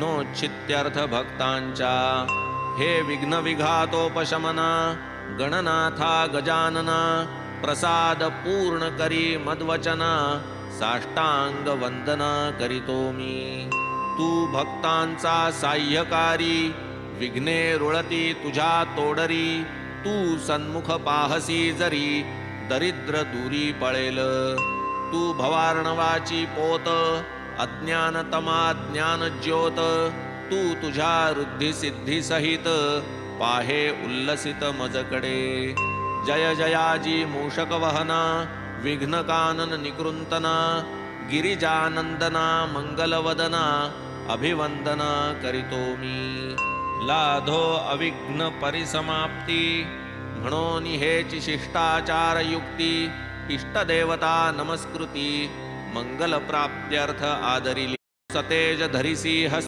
विघ्नोच्छित्यर्थ भक्तांच्या। हे विघ्न विघातोपशमना गणनाथा गजानना, प्रसाद पूर्ण करी मद्वचना, साष्टांग वंदना करीतो मी। तू भक्तांचा साह्यकारी, विघ्ने रुळती तुझ्या तोडरी। तू सन्मुख पाहसी जरी, दरिद्र दूरी पळेल। तू भवार्णवाची पोत, अज्ञानतमा ज्ञान ज्योत। तू तुझ्या रुद्धी सिद्धी सहित, पाहे उल्लसित मजकडे। जय जयाजी मूषक वहना, विघ्न कानन निकृंतना। गिरिजानंदना मंगलवदना, अभिवंदना करीतो मी। लाधो अविघ्न परिसमाप्ती, म्हणून हेची शिष्टाचार युक्ती। इष्टदेवता नमस्कृती, मंगल प्राप्त्यर्थ आदरिली। सतेज धरिसी हस्ती,